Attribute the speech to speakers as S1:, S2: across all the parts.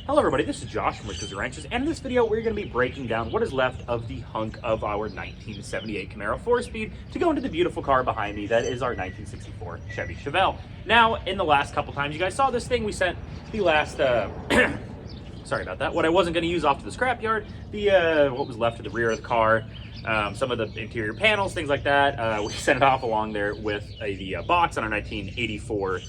S1: Hello everybody, this is Josh from Whiskers and Wrenches, and in this video we're going to be breaking down what is left of the hunk of our 1978 Camaro 4-speed to go into the beautiful car behind me that is our 1964 Chevy Chevelle. Now, in the last couple times you guys saw this thing, we sent the last, sorry about that, what I wasn't going to use off to the scrapyard, what was left of the rear of the car, some of the interior panels, things like that. We sent it off along there with the box on our 1984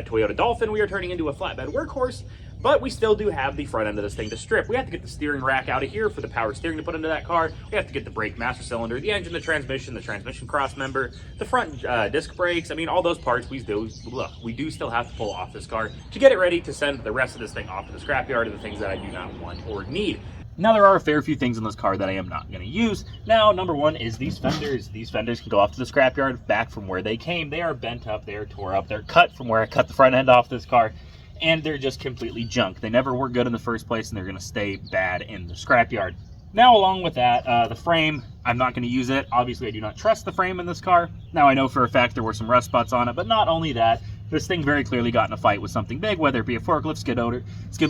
S1: Toyota Dolphin. We are turning into a flatbed workhorse. But we still do have the front end of this thing to strip. We have to get the steering rack out of here for the power steering to put into that car. We have to get the brake master cylinder, the engine, the transmission cross member, the front disc brakes. I mean, all those parts we do still have to pull off this car to get it ready to send the rest of this thing off to the scrapyard of the things that I do not want or need. Now, there are a fair few things in this car that I am not going to use. Now, number one is these fenders. These fenders can go off to the scrapyard back from where they came. They are bent up, they are tore up, they're cut from where I cut the front end off this car. And they're just completely junk. They never were good in the first place, and they're going to stay bad in the scrapyard. Now, along with that, the frame, I'm not going to use it. Obviously, I do not trust the frame in this car. Now, I know for a fact there were some rust spots on it, but not only that, this thing very clearly got in a fight with something big, whether it be a forklift, skid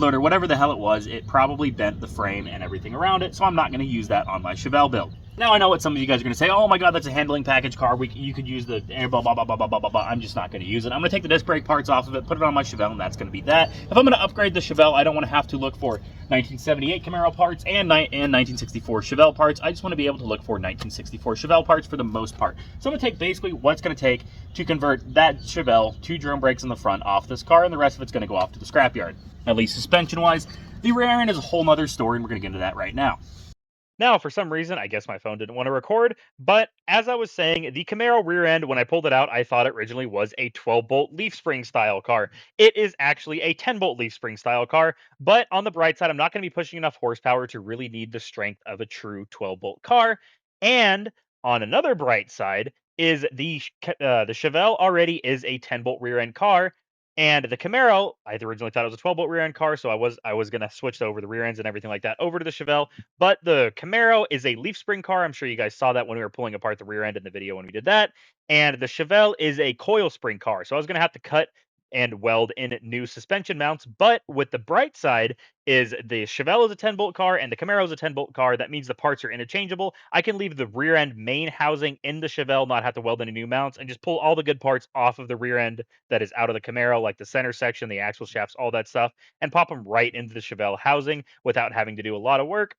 S1: loader, whatever the hell it was. It probably bent the frame and everything around it, so I'm not going to use that on my Chevelle build. Now, I know what some of you guys are going to say, oh my god, that's a handling package car, you could use the air, blah, blah, blah, blah, blah, blah, blah. I'm just not going to use it. I'm going to take the disc brake parts off of it, put it on my Chevelle, and that's going to be that. If I'm going to upgrade the Chevelle, I don't want to have to look for 1978 Camaro parts and 1964 Chevelle parts. I just want to be able to look for 1964 Chevelle parts for the most part. So I'm going to take basically what it's going to take to convert that Chevelle to drum brakes in the front off this car, and the rest of it's going to go off to the scrapyard. At least suspension-wise. The rear end is a whole nother story, and we're going to get into that right now. Now, for some reason, I guess my phone didn't want to record, but as I was saying, the Camaro rear end, when I pulled it out, I thought it originally was a 12-bolt leaf spring style car. It is actually a 10-bolt leaf spring style car, but on the bright side, I'm not going to be pushing enough horsepower to really need the strength of a true 12-bolt car. And on another bright side is the Chevelle already is a 10-bolt rear end car. And the Camaro, I originally thought it was a 12-bolt rear end car, so I was going to switch over the rear ends and everything like that over to the Chevelle. But the Camaro is a leaf spring car. I'm sure you guys saw that when we were pulling apart the rear end in the video when we did that. And the Chevelle is a coil spring car. So I was going to have to cut and weld in new suspension mounts. But with the bright side is the Chevelle is a 10-bolt car and the Camaro is a 10-bolt car. That means the parts are interchangeable. I can leave the rear end main housing in the Chevelle, not have to weld any new mounts, and just pull all the good parts off of the rear end that is out of the Camaro, like the center section, the axle shafts, all that stuff, and pop them right into the Chevelle housing without having to do a lot of work.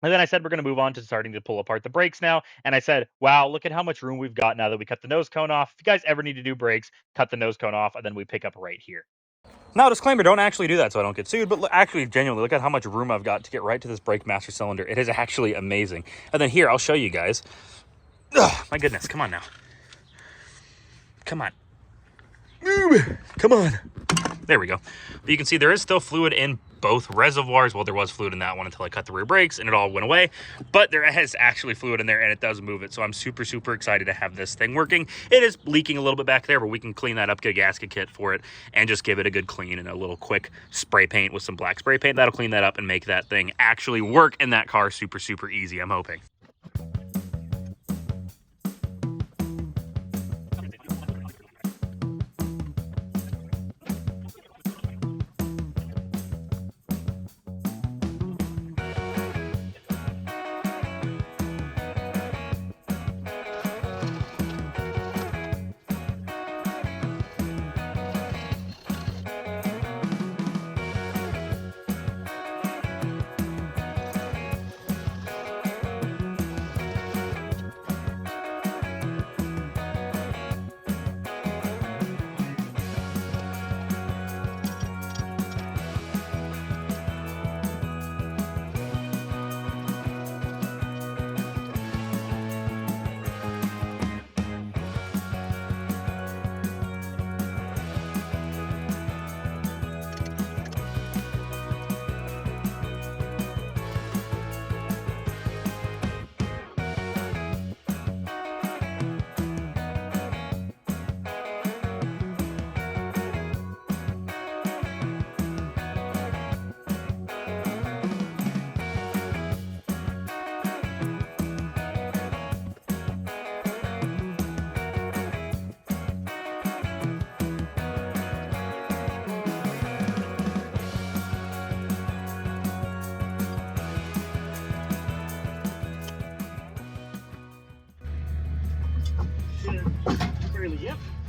S1: And then I said, we're going to move on to starting to pull apart the brakes now. And I said, wow, look at how much room we've got now that we cut the nose cone off. If you guys ever need to do brakes, cut the nose cone off, and then we pick up right here. Now, disclaimer, don't actually do that so I don't get sued, but actually, genuinely, look at how much room I've got to get right to this brake master cylinder. It is actually amazing. And then here, I'll show you guys. Ugh, my goodness, come on now. Come on. Come on. There we go. But you can see there is still fluid in both reservoirs. Well, there was fluid in that one until I cut the rear brakes and it all went away. But there is actually fluid in there and it does move it. So I'm super, super excited to have this thing working. It is leaking a little bit back there, but we can clean that up, get a gasket kit for it, and just give it a good clean and a little quick spray paint with some black spray paint. That'll clean that up and make that thing actually work in that car super, super easy, I'm hoping.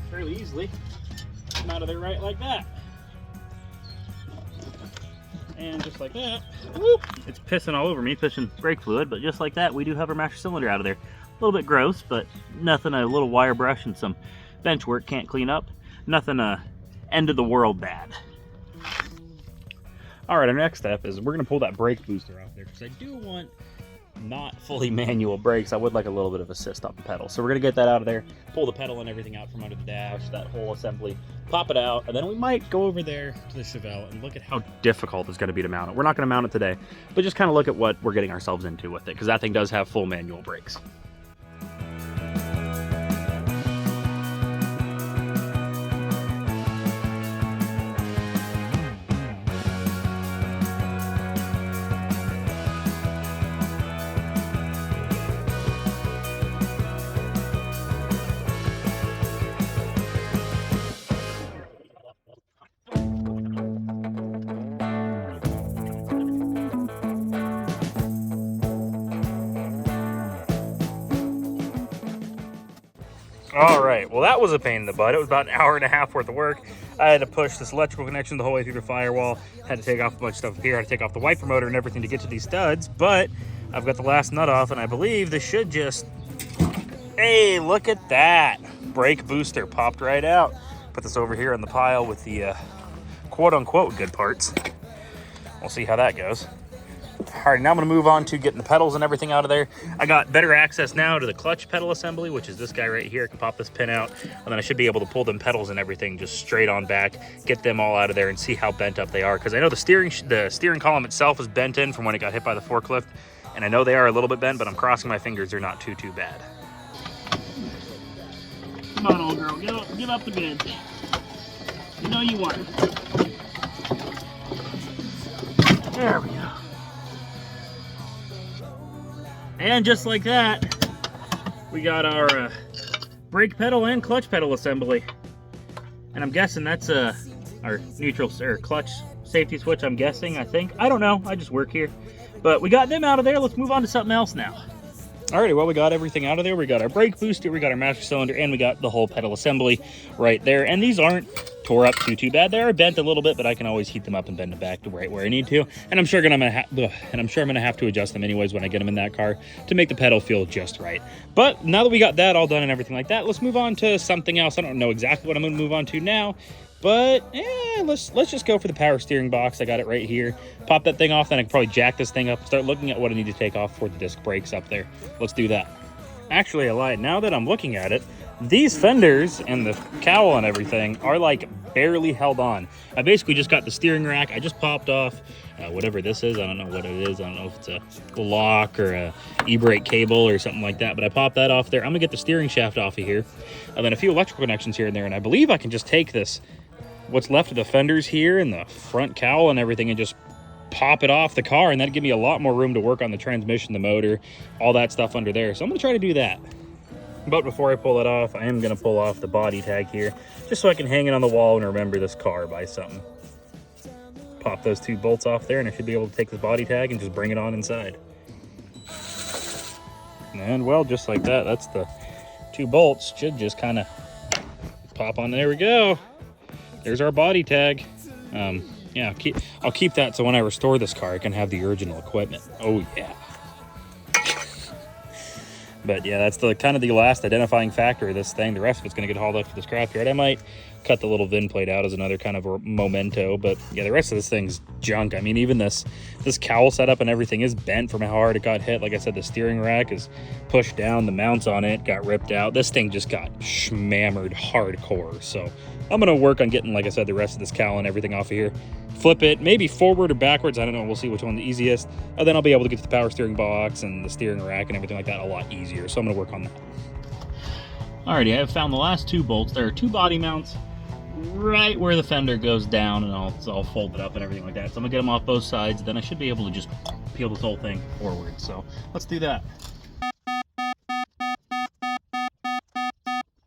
S1: fairly easily. Come out of there right like that. And just like that, whoop, it's pissing all over me, pissing brake fluid, but just like that, we do have our master cylinder out of there. A little bit gross, but nothing a little wire brush and some bench work can't clean up. Nothing end of the world bad. All right, our next step is we're gonna pull that brake booster off there because I do want not fully manual brakes. I would like a little bit of assist on the pedal. So we're gonna get that out of there, pull the pedal and everything out from under the dash, that whole assembly, pop it out, and then we might go over there to the Chevelle and look at how difficult it's gonna be to mount it. We're not gonna mount it today, but just kind of look at what we're getting ourselves into with it, because that thing does have full manual brakes. All right, well that was a pain in the butt. It was about an hour and a half worth of work. I had to push this electrical connection the whole way through the firewall, had to take off a bunch of stuff here, had to take off the wiper motor and everything to get to these studs, but I've got the last nut off and I believe this should just, hey, look at that. Brake booster popped right out. Put this over here in the pile with the quote unquote good parts. We'll see how that goes. All right, now I'm gonna move on to getting the pedals and everything out of there. I got better access now to the clutch pedal assembly, which is this guy right here. I can pop this pin out, and then I should be able to pull them pedals and everything just straight on back, get them all out of there and see how bent up they are. Because I know the steering column itself is bent in from when it got hit by the forklift, and I know they are a little bit bent, but I'm crossing my fingers they're not too bad. Come on, old girl, give up the goods. You know you want it. There we go. And just like that, we got our brake pedal and clutch pedal assembly. And I'm guessing that's our neutral or clutch safety switch, I'm guessing, I think. I don't know, I just work here. But we got them out of there, let's move on to something else now. Alrighty, well we got everything out of there. We got our brake booster, we got our master cylinder, and we got the whole pedal assembly right there. And these aren't tore up too bad. They are bent a little bit, but I can always heat them up and bend them back to right where I need to. And I'm sure I'm gonna have to adjust them anyways when I get them in that car to make the pedal feel just right. But now that we got that all done and everything like that, let's move on to something else. I don't know exactly what I'm gonna move on to now, but let's just go for the power steering box. I got it right here. Pop that thing off, then I can probably jack this thing up, start looking at what I need to take off for the disc brakes up there. Let's do that. Actually, I lied. Now that I'm looking at it, these fenders and the cowl and everything are like barely held on. I basically just got the steering rack. I just popped off whatever this is. I don't know what it is. I don't know if it's a lock or a e-brake cable or something like that, but I popped that off there. I'm gonna get the steering shaft off of here, and then a few electrical connections here and there, and I believe I can just take this, what's left of the fenders here and the front cowl and everything, and just pop it off the car, and that'd give me a lot more room to work on the transmission, the motor, all that stuff under there. So I'm gonna try to do that. But before I pull it off, I am gonna pull off the body tag here, just so I can hang it on the wall and remember this car by something. Pop those two bolts off there, and I should be able to take this body tag and just bring it on inside. And well, just like that, that's the two bolts. Should just kind of pop on. There we go. There's our body tag. Yeah, I'll keep that so when I restore this car, I can have the original equipment. Oh yeah. But yeah, that's the kind of the last identifying factor of this thing. The rest of it's going to get hauled up to the scrapyard. I might cut the little VIN plate out as another kind of a memento, but yeah, the rest of this thing's junk. I mean, even this cowl setup and everything is bent from how hard it got hit. Like I said, the steering rack is pushed down, the mounts on it got ripped out. This thing just got schmammered hardcore. So I'm going to work on getting, like I said, the rest of this cowl and everything off of here. Flip it, maybe forward or backwards, I don't know, we'll see which one's the easiest. And then I'll be able to get to the power steering box and the steering rack and everything like that a lot easier. So I'm gonna work on that. Alrighty, I have found the last two bolts. There are two body mounts right where the fender goes down, and it's all folded up and everything like that. So I'm gonna get them off both sides, then I should be able to just peel this whole thing forward. So let's do that.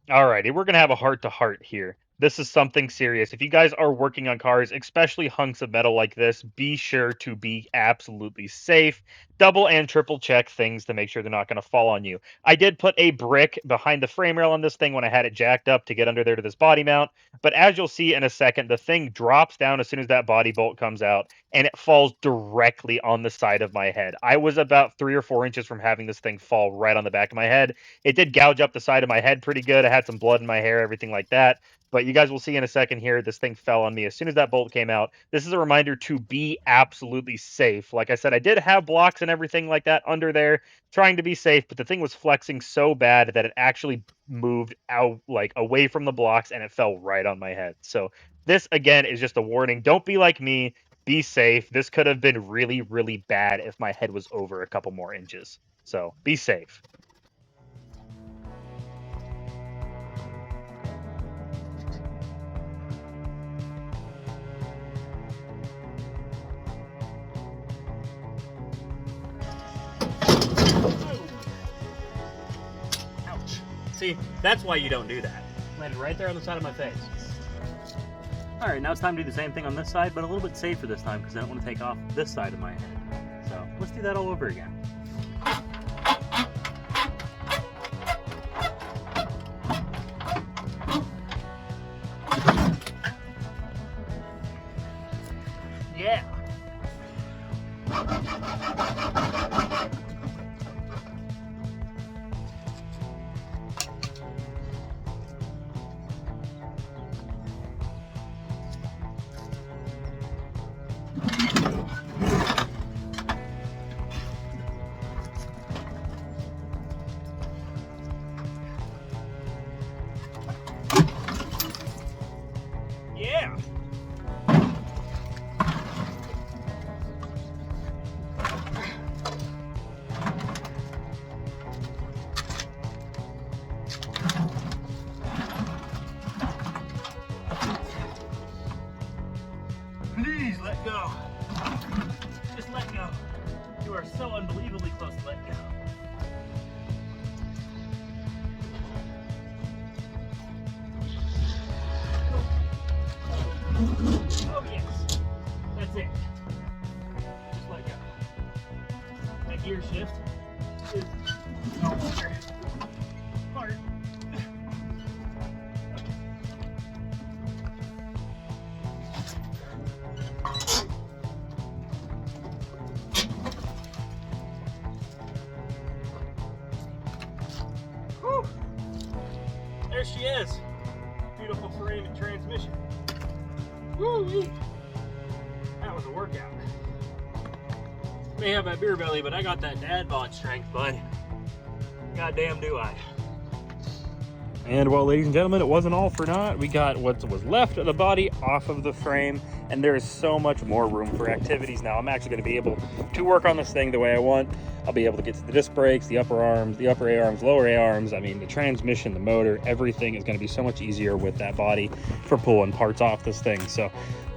S1: Alrighty, we're gonna have a heart-to-heart here. this is something serious. If you guys are working on cars, especially hunks of metal like this, be sure to be absolutely safe. Double and triple check things to make sure they're not going to fall on you. I did put a brick behind the frame rail on this thing when I had it jacked up to get under there to this body mount. But as you'll see in a second, the thing drops down as soon as that body bolt comes out, and it falls directly on the side of my head. I was about 3 or 4 inches from having this thing fall right on the back of my head. It did gouge up the side of my head pretty good. I had some blood in my hair, everything like that. But you guys will see in a second here, this thing fell on me as soon as that bolt came out. This is a reminder to be absolutely safe. Like I said, I did have blocks and everything like that under there, trying to be safe, but the thing was flexing so bad that it actually moved out, like, away from the blocks, and it fell right on my head. So this, again, is just a warning. Don't be like me. Be safe. This could have been really, really bad if my head was over a couple more inches. So be safe. Ouch. See, that's why you don't do that. Landed right there on the side of my face. All right, now it's time to do the same thing on this side, but a little bit safer this time because I don't want to take off this side of my head. So let's do that all over again. Yeah. Yeah. Please let go. Just let go. You are so unbelievably close to letting go. Oh yes, that's it. Just let go. That gear shift is no longer hard. Whew. There she is. Beautiful frame and transmission. Woo-wee. That was a workout. May have my beer belly, but I got that dad bod strength, bud. Goddamn do I. And well, ladies and gentlemen, it wasn't all for naught. We got what was left of the body off of the frame, and there is so much more room for activities now. I'm actually going to be able to work on this thing the way I want. I'll be able to get to the disc brakes, the upper arms, the upper A-arms, lower A-arms. I mean, the transmission, the motor, everything is going to be so much easier with that body for pulling parts off this thing. So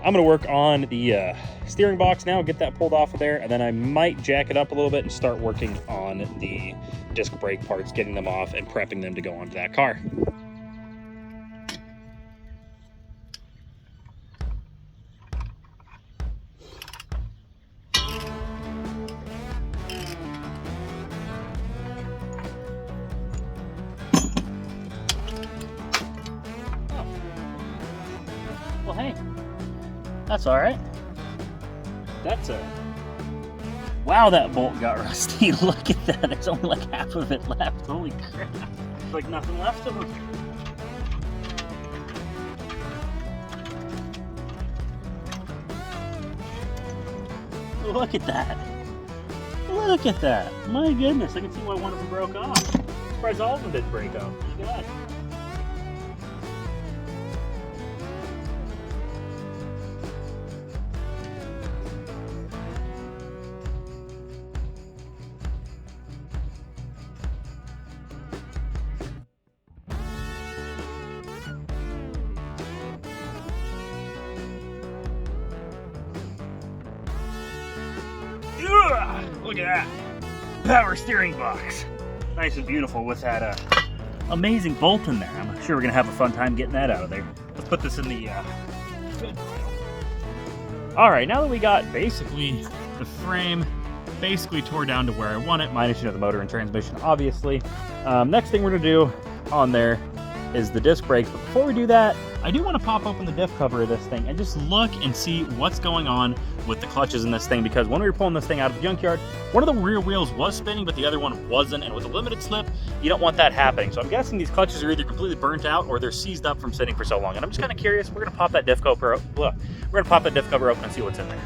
S1: I'm going to work on the steering box now, get that pulled off of there, and then I might jack it up a little bit and start working on the disc brake parts, getting them off and prepping them to go onto that car. Well, hey, that's all right. That's a... Wow, that bolt got rusty. Look at that. There's only like half of it left. Holy crap. There's like nothing left of it. Look at that. Look at that. My goodness, I can see why one of them broke off. I'm surprised all of them didn't break off. My God. Look at that power steering box, nice and beautiful with that amazing bolt in there. I'm sure we're gonna have a fun time getting that out of there. let's put this in the good pile. All right, now that we got basically the frame basically tore down to where I want it, minus the motor and transmission, obviously. Next thing we're gonna do on there is the disc brakes. But before we do that, I do want to pop open the diff cover of this thing and just look and see what's going on with the clutches in this thing, because when we were pulling this thing out of the junkyard, one of the rear wheels was spinning, but the other one wasn't, and with a limited slip, you don't want that happening. So I'm guessing these clutches are either completely burnt out or they're seized up from sitting for so long. And I'm just kind of curious. We're gonna pop that diff cover open and see what's in there.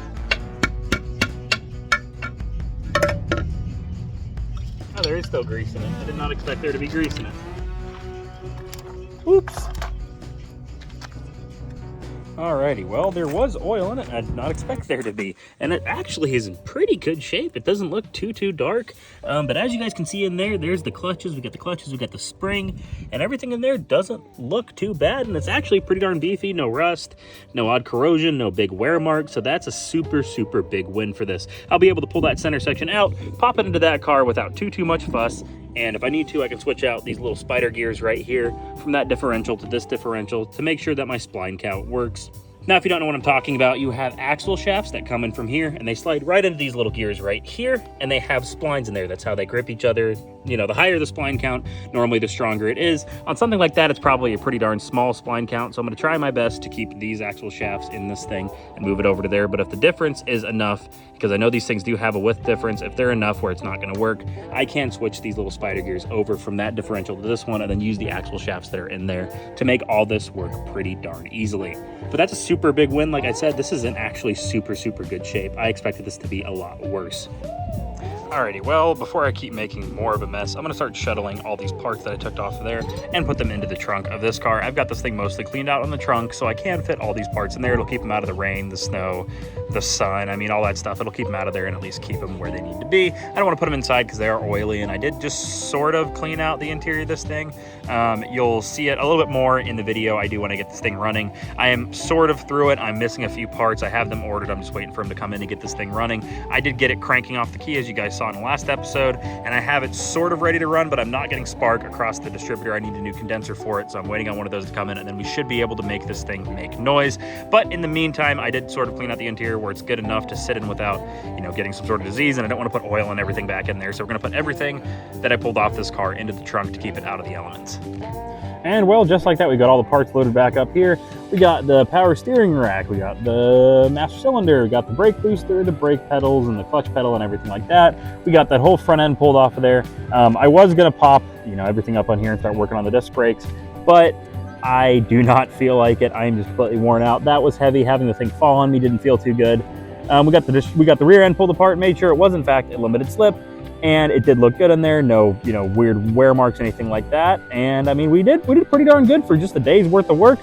S1: Oh, there is still grease in it. I did not expect there to be grease in it. Oops. Alrighty, well, there was oil in it. I did not expect there to be. And it actually is in pretty good shape. It doesn't look too dark. But as you guys can see in there, there's the clutches. We got the clutches, we got the spring, and everything in there doesn't look too bad. And it's actually pretty darn beefy. No rust, no odd corrosion, no big wear marks. So that's a super big win for this. I'll be able to pull that center section out, pop it into that car without too much fuss. And if I need to, I can switch out these little spider gears right here from that differential to this differential to make sure that my spline count works. Now, if you don't know what I'm talking about, you have axle shafts that come in from here, and they slide right into these little gears right here, and they have splines in there. That's how they grip each other. You know, the higher the spline count, normally the stronger it is. On something like that, it's probably a pretty darn small spline count, so I'm going to try my best to keep these axle shafts in this thing and move it over to there. But if the difference is enough, because I know these things do have a width difference, if they're enough where it's not going to work, I can switch these little spider gears over from that differential to this one and then use the axle shafts that are in there to make all this work pretty darn easily. But that's a super big win. Like I said, this is in actually super good shape. I expected this to be a lot worse. Alrighty, well, before I keep making more of a mess, I'm going to start shuttling all these parts that I took off of there and put them into the trunk of this car. I've got this thing mostly cleaned out on the trunk, so I can fit all these parts in there. It'll keep them out of the rain, the snow, the sun, I mean, all that stuff. It'll keep them out of there and at least keep them where they need to be. I don't want to put them inside because they are oily, and I did just sort of clean out the interior of this thing. You'll see it a little bit more in the video I do when I get this thing running. I am sort of through it. I'm missing a few parts. I have them ordered. I'm just waiting for them to come in and get this thing running. I did get it cranking off the key, as you guys saw in the last episode, and I have it sort of ready to run, but I'm not getting spark across the distributor. I need a new condenser for it, so I'm waiting on one of those to come in, and then we should be able to make this thing make noise. But in the meantime, I did sort of clean out the interior where it's good enough to sit in without, you know, getting some sort of disease, and I don't want to put oil and everything back in there. So we're going to put everything that I pulled off this car into the trunk to keep it out of the elements. And well, just like that, we got all the parts loaded back up here. We got the power steering rack, we got the master cylinder, we got the brake booster, the brake pedals, and the clutch pedal, and everything like that. We got that whole front end pulled off of there. I was gonna pop, you know, everything up on here and start working on the disc brakes, but I do not feel like it. I am just completely worn out. That was heavy. Having the thing fall on me didn't feel too good. We got the rear end pulled apart, made sure it was in fact a limited slip. And it did look good in there, no, you know, weird wear marks, anything like that. And I mean, we did pretty darn good for just a day's worth of work.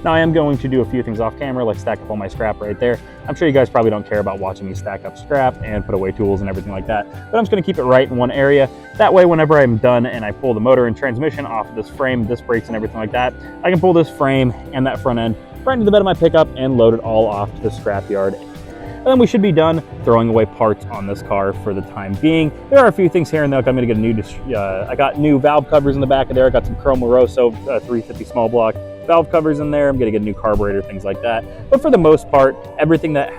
S1: Now I am going to do a few things off camera, like stack up all my scrap right there. I'm sure you guys probably don't care about watching me stack up scrap and put away tools and everything like that, but I'm just gonna keep it right in one area. That way, whenever I'm done and I pull the motor and transmission off of this frame, disc brakes and everything like that, I can pull this frame and that front end right into the bed of my pickup and load it all off to the scrap yard. And then we should be done throwing away parts on this car for the time being. There are a few things here and there. I'm gonna get a new, I got new valve covers in the back of there. I got some Chrome Rosso 350 small block valve covers in there. I'm gonna get a new carburetor, things like that. But for the most part, everything that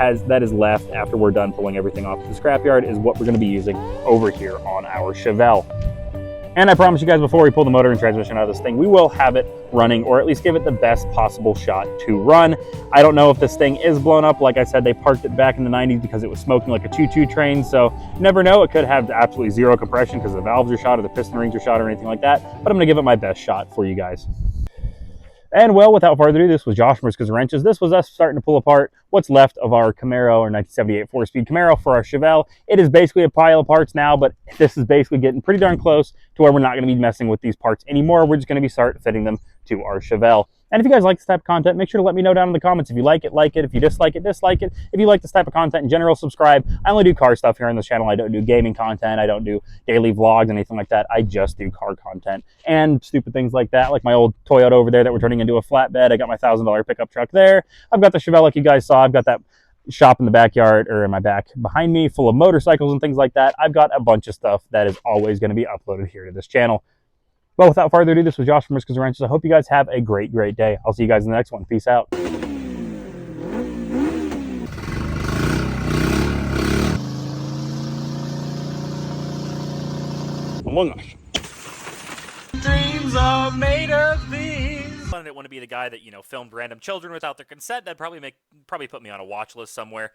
S1: is left after we're done pulling everything off to the scrapyard is what we're gonna be using over here on our Chevelle. And I promise you guys, before we pull the motor and transmission out of this thing, we will have it running, or at least give it the best possible shot to run. I don't know if this thing is blown up. Like I said, they parked it back in the 90s because it was smoking like a choo-choo train. So you never know. It could have absolutely zero compression because the valves are shot or the piston rings are shot or anything like that. But I'm going to give it my best shot for you guys. And well, without further ado, this was Josh from Riskers and Wrenches. This was us starting to pull apart what's left of our Camaro, or 1978 4-speed Camaro for our Chevelle. It is basically a pile of parts now, but this is basically getting pretty darn close to where we're not going to be messing with these parts anymore. We're just going to be start fitting them to our Chevelle. And if you guys like this type of content, make sure to let me know down in the comments. If you like it, like it. If you dislike it, dislike it. If you like this type of content in general, subscribe. I only do car stuff here on this channel. I don't do gaming content. I don't do daily vlogs, anything like that. I just do car content and stupid things like that, like my old Toyota over there that we're turning into a flatbed. I got my $1,000 pickup truck there. I've got the Chevelle like you guys saw. I've got that shop in the backyard, or in my back behind me, full of motorcycles and things like that. I've got a bunch of stuff that is always going to be uploaded here to this channel.
S2: But without further ado, this was Josh from Riskers and Wrenches. I hope you guys have a great day. I'll see you guys in the next one. Peace out. Oh my gosh.
S1: Dreams are made of these. I didn't want to be the guy that, you know, filmed random children without their consent. That'd probably put me on a watch list somewhere.